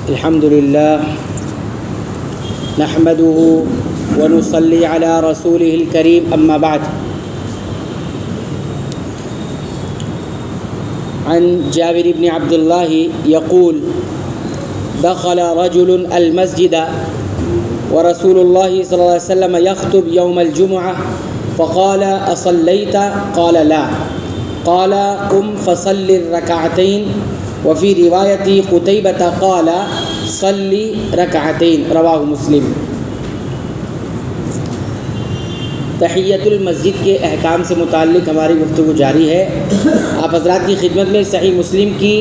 الحمد لله نحمده ونصلي على رسوله الكريم أما بعد. عن جابر بن عبد الله يقول دخل رجل المسجد ورسول الله صلى الله عليه وسلم يخطب يوم الجمعة فقال أصليت؟ قال لا. قال قم فصل الركعتين. وفي رواية قتيبة قال صل ركعتين. رواہ مسلم. تحیۃ المسجد کے احکام سے متعلق ہماری گفتگو جاری ہے. آپ حضرات کی خدمت میں صحیح مسلم کی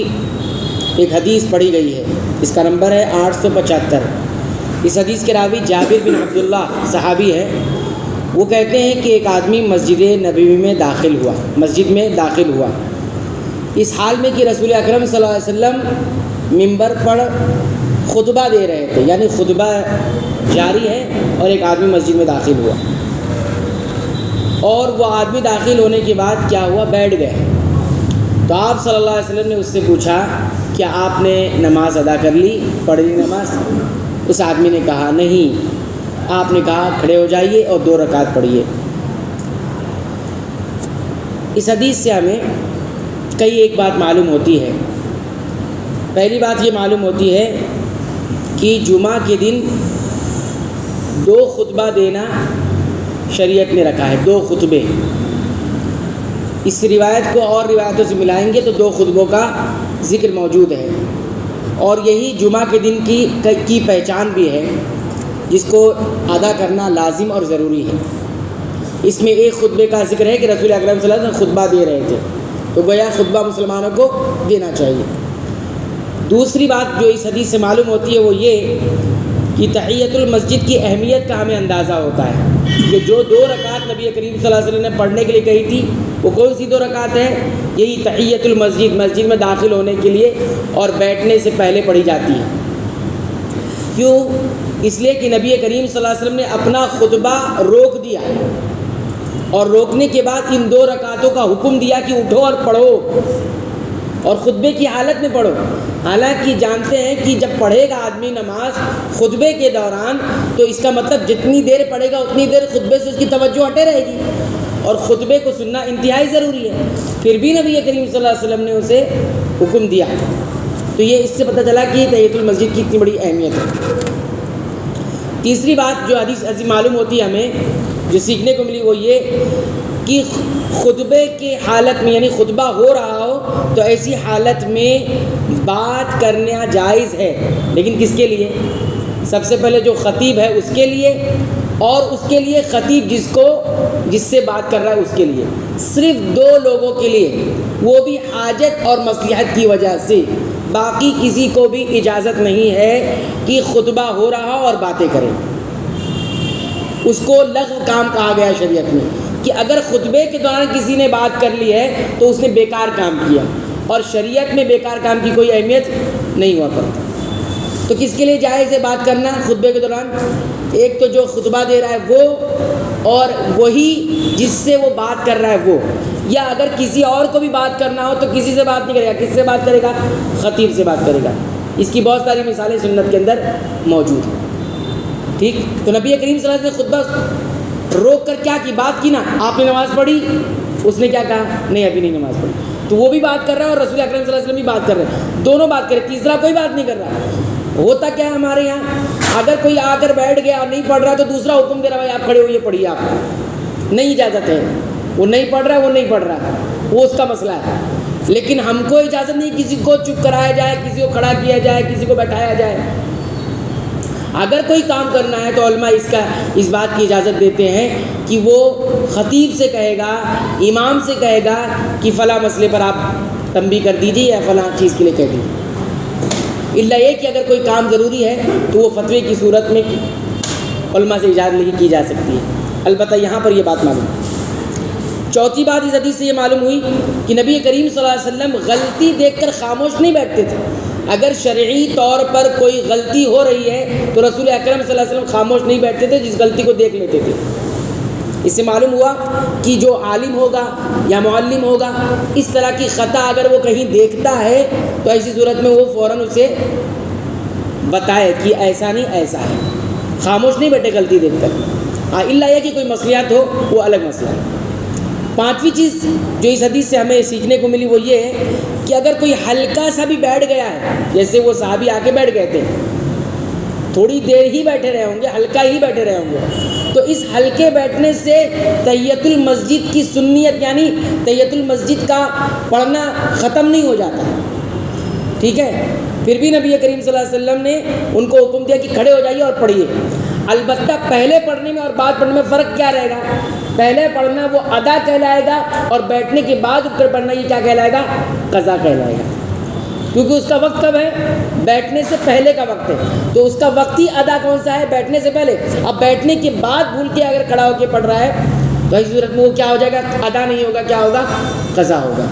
ایک حدیث پڑھی گئی ہے. اس کا نمبر ہے 875. اس حدیث کے راوی جابر بن عبداللہ صحابی ہے. وہ کہتے ہیں کہ ایک آدمی مسجد نبوی میں مسجد میں داخل ہوا اس حال میں کہ رسول اکرم صلی اللہ علیہ وسلم منبر پر خطبہ دے رہے تھے، یعنی خطبہ جاری ہے اور ایک آدمی مسجد میں داخل ہوا. اور وہ آدمی داخل ہونے کے بعد کیا ہوا، بیٹھ گئے. تو آپ صلی اللہ علیہ وسلم نے اس سے پوچھا کیا آپ نے نماز ادا کر لی، پڑھ لی نماز؟ اس آدمی نے کہا نہیں. آپ نے کہا کھڑے ہو جائیے اور 2 رکعت پڑھیے. اس حدیث سے ہمیں ایک بات معلوم ہوتی ہے. پہلی بات یہ معلوم ہوتی ہے کہ جمعہ کے دن 2 خطبہ دینا شریعت نے رکھا ہے. 2 خطبے. اس روایت کو اور روایتوں سے ملائیں گے تو 2 خطبوں کا ذکر موجود ہے، اور یہی جمعہ کے دن کی پہچان بھی ہے جس کو ادا کرنا لازم اور ضروری ہے. اس میں ایک خطبے کا ذکر ہے کہ رسول اکرم صلی اللہ علیہ وسلم خطبہ دے رہے تھے، تو گویا خطبہ مسلمانوں کو دینا چاہیے. دوسری بات جو اس حدیث سے معلوم ہوتی ہے وہ یہ کہ تحیۃ المسجد کی اہمیت کا ہمیں اندازہ ہوتا ہے کہ جو 2 رکعت نبی کریم صلی اللہ علیہ وسلم نے پڑھنے کے لیے کہی تھی وہ کون سی 2 رکعت ہے؟ یہی تحیۃ المسجد، مسجد میں داخل ہونے کے لیے اور بیٹھنے سے پہلے پڑھی جاتی ہے. کیوں؟ اس لیے کہ نبی کریم صلی اللہ علیہ وسلم نے اپنا خطبہ روک دیا، اور روکنے کے بعد ان 2 رکعتوں کا حکم دیا کہ اٹھو اور پڑھو، اور خطبے کی حالت میں پڑھو. حالانکہ جانتے ہیں کہ جب پڑھے گا آدمی نماز خطبے کے دوران تو اس کا مطلب جتنی دیر پڑھے گا اتنی دیر خطبے سے اس کی توجہ ہٹے رہے گی، اور خطبے کو سننا انتہائی ضروری ہے. پھر بھی نبی کریم صلی اللہ علیہ وسلم نے اسے حکم دیا. تو یہ اس سے پتہ چلا کہ تحیۃ المسجد کی اتنی بڑی اہمیت ہے. تیسری بات جو حدیث سے معلوم ہوتی ہے ہمیں، جو سیکھنے کو ملی، وہ یہ کہ خطبے کے حالت میں، یعنی خطبہ ہو رہا ہو تو ایسی حالت میں بات کرنا جائز ہے. لیکن کس کے لیے؟ سب سے پہلے جو خطیب ہے اس کے لیے، اور اس کے لیے خطیب جس سے بات کر رہا ہے اس کے لیے. صرف 2 لوگوں کے لیے، وہ بھی حاجت اور مصلحت کی وجہ سے. باقی کسی کو بھی اجازت نہیں ہے کہ خطبہ ہو رہا اور باتیں کریں. اس کو لغو کام کہا گیا شریعت میں، کہ اگر خطبے کے دوران کسی نے بات کر لی ہے تو اس نے بیکار کام کیا، اور شریعت میں بیکار کام کی کوئی اہمیت نہیں ہوا کرتی. تو کس کے لیے جائز ہے بات کرنا خطبے کے دوران؟ ایک تو جو خطبہ دے رہا ہے وہ، اور وہی جس سے وہ بات کر رہا ہے وہ. یا اگر کسی اور کو بھی بات کرنا ہو تو کسی سے بات نہیں کرے گا. کس سے بات کرے گا؟ خطیب سے بات کرے گا. اس کی بہت ساری مثالیں سنت کے اندر موجود ہیں. ٹھیک. تو نبی کریم صلی اللہ علیہ وسلم نے خطبہ روک کر کیا کی؟ بات کی نا. آپ نے نماز پڑھی؟ اس نے کیا کہا؟ نہیں ابھی نہیں نماز پڑھی. تو وہ بھی بات کر رہا ہے اور رسول اکرم صلی اللہ علیہ وسلم بھی بات کر رہے ہیں. دونوں بات کرے، تیسرا کوئی بات نہیں کر رہا. ہوتا کیا ہے ہمارے یہاں، اگر کوئی آ کر بیٹھ گیا اور نہیں پڑھ رہا تو دوسرا حکم دے رہا ہے بھائی آپ کھڑے ہوئے پڑھیے. آپ نہیں اجازت ہے. وہ نہیں پڑھ رہا ہے، وہ نہیں پڑھ رہا، وہ اس کا مسئلہ ہے. لیکن ہم کو اجازت نہیں کسی کو چپ کرایا جائے، کسی کو کھڑا کیا جائے، کسی کو بیٹھایا جائے. اگر کوئی کام کرنا ہے تو علماء اس بات کی اجازت دیتے ہیں کہ وہ خطیب سے کہے گا، امام سے کہے گا کہ فلاں مسئلے پر آپ تنبیہ کر دیجیے یا فلاں چیز کے لیے کہہ دیجیے. اللہ یہ کہ اگر کوئی کام ضروری ہے تو وہ فتوے کی صورت میں علماء سے اجازت نہیں کی جا سکتی ہے. البتہ یہاں پر یہ بات معلوم ہے. چوتھی بات اس حدیث سے یہ معلوم ہوئی کہ نبی کریم صلی اللہ علیہ وسلم غلطی دیکھ کر خاموش نہیں بیٹھتے تھے. اگر شرعی طور پر کوئی غلطی ہو رہی ہے تو رسول اکرم صلی اللہ علیہ وسلم خاموش نہیں بیٹھتے تھے، جس غلطی کو دیکھ لیتے تھے. اس سے معلوم ہوا کہ جو عالم ہوگا یا معلم ہوگا، اس طرح کی خطا اگر وہ کہیں دیکھتا ہے تو ایسی صورت میں وہ فوراً اسے بتائے کہ ایسا نہیں ایسا ہے، خاموش نہیں بیٹھے غلطی دیکھ کر. ہاں الا یہ کہ کوئی مصلحت ہو وہ الگ مسئلہ ہے. پانچویں چیز جو اس حدیث سے ہمیں سیکھنے کو ملی وہ یہ ہے کہ اگر کوئی ہلکا سا بھی بیٹھ گیا ہے، جیسے وہ صحابی آ کے بیٹھ گئے تھے، تھوڑی دیر ہی بیٹھے رہے ہوں گے، ہلکا ہی بیٹھے رہے ہوں گے، تو اس ہلکے بیٹھنے سے تحیۃ المسجد کی سنیت یعنی تحیۃ المسجد کا پڑھنا ختم نہیں ہو جاتا. ٹھیک ہے، پھر بھی نبی کریم صلی اللہ علیہ وسلم نے ان کو حکم دیا کہ کھڑے ہو جائیے اور پڑھیے. البتہ پہلے پڑھنے میں اور بعد پڑھنے میں فرق کیا رہے گا؟ پہلے پڑھنا وہ ادا کہلائے گا، اور بیٹھنے کے بعد اٹھ کر پڑھنا یہ کیا کہلائے گا؟ قضا کہلائے گا. کیونکہ اس کا وقت کب ہے؟ بیٹھنے سے پہلے کا وقت ہے، تو اس کا وقت ہی ادا کون سا ہے؟ بیٹھنے سے پہلے. اب بیٹھنے کے بعد بھول کے اگر کھڑا ہو کے پڑھ رہا ہے تو اس صورت میں وہ کیا ہو جائے گا؟ ادا نہیں ہوگا، کیا ہوگا؟ قضا ہوگا.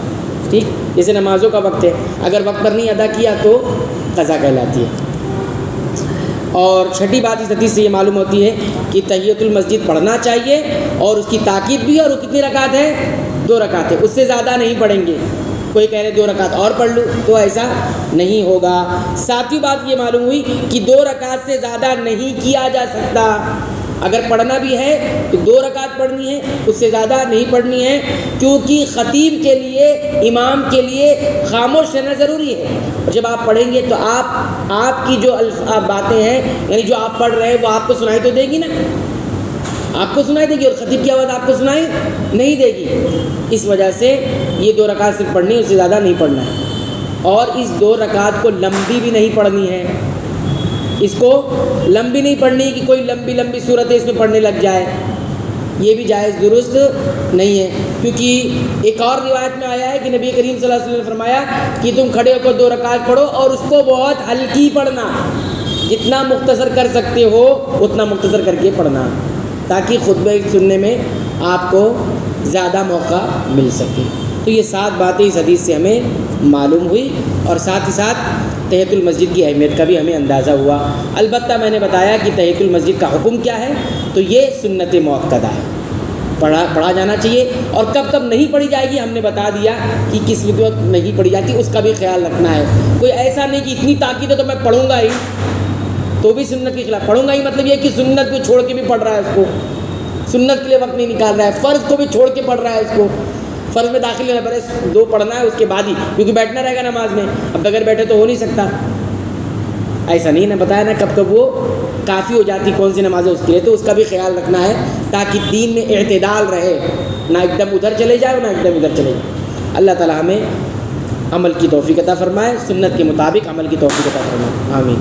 ٹھیک، جیسے نمازوں کا وقت ہے، اگر وقت پر نہیں ادا کیا تو قضا کہلاتی ہے. اور چھٹی بات اس حدیث سے یہ معلوم ہوتی ہے کہ تحیۃ المسجد پڑھنا چاہیے، اور اس کی تاکید بھی ہے. اور وہ کتنی رکعت ہے؟ 2 رکعت ہے، اس سے زیادہ نہیں پڑھیں گے. کوئی کہہ رہے 2 رکعت اور پڑھ لوں تو ایسا نہیں ہوگا. ساتویں بات یہ معلوم ہوئی کہ 2 رکعت سے زیادہ نہیں کیا جا سکتا. اگر پڑھنا بھی ہے تو 2 رکعت پڑھنی ہے، اس سے زیادہ نہیں پڑھنی ہے، کیونکہ خطیب کے لیے، امام کے لیے خاموش رہنا ضروری ہے. اور جب آپ پڑھیں گے تو آپ کی جو باتیں ہیں، یعنی جو آپ پڑھ رہے ہیں وہ آپ کو سنائی تو دے گی نا، آپ کو سنائی دے گی، اور خطیب کی آواز آپ کو سنائی نہیں دے گی. اس وجہ سے یہ 2 رکعت صرف پڑھنی ہے، اس سے زیادہ نہیں پڑھنا ہے. اور اس 2 رکعت کو لمبی بھی نہیں پڑھنی ہے، اس کو لمبی نہیں پڑھنی کہ کوئی لمبی لمبی صورتیں اس میں پڑھنے لگ جائے، یہ بھی جائز درست نہیں ہے. کیونکہ ایک اور روایت میں آیا ہے کہ نبی کریم صلی اللہ علیہ وسلم نے فرمایا کہ تم کھڑے ہو کر 2 رکعت پڑھو، اور اس کو بہت ہلکی پڑھنا، جتنا مختصر کر سکتے ہو اتنا مختصر کر کے پڑھنا، تاکہ خطبہ سننے میں آپ کو زیادہ موقع مل سکے. تو یہ 7 باتیں اس حدیث سے ہمیں معلوم ہوئی، اور ساتھ ہی ساتھ تحیۃ المسجد کی اہمیت کا بھی ہمیں اندازہ ہوا. البتہ میں نے بتایا کہ تحیۃ المسجد کا حکم کیا ہے، تو یہ سنت مؤکدہ ہے، پڑھا جانا چاہیے. اور کب کب نہیں پڑھی جائے گی ہم نے بتا دیا کہ کس وقت نہیں پڑھی جاتی، اس کا بھی خیال رکھنا ہے. کوئی ایسا نہیں کہ اتنی تاکید ہے تو میں پڑھوں گا ہی، تو بھی سنت کے خلاف. پڑھوں گا ہی مطلب یہ کہ سنت کو چھوڑ کے بھی پڑھ رہا ہے، اس کو سنت کے لیے وقت نہیں نکال رہا ہے، فرض کو بھی چھوڑ کے پڑھ رہا ہے، اس کو فرض میں داخل لینا پڑے، 2 پڑھنا ہے اس کے بعد ہی، کیونکہ بیٹھنا رہے گا نماز میں، اب بغیر بیٹھے تو ہو نہیں سکتا. ایسا نہیں نا، بتایا نا کب کب وہ کافی ہو جاتی کون سی نماز ہے اس کے لیے. تو اس کا بھی خیال رکھنا ہے تاکہ دین میں اعتدال رہے، نہ ایک دم ادھر چلے جائے نہ ایک دم ادھر چلے جائے. اللہ تعالیٰ ہمیں عمل کی توفیق عطا فرمائے، سنت کے مطابق عمل کی توفیق عطا فرمائے. آمین.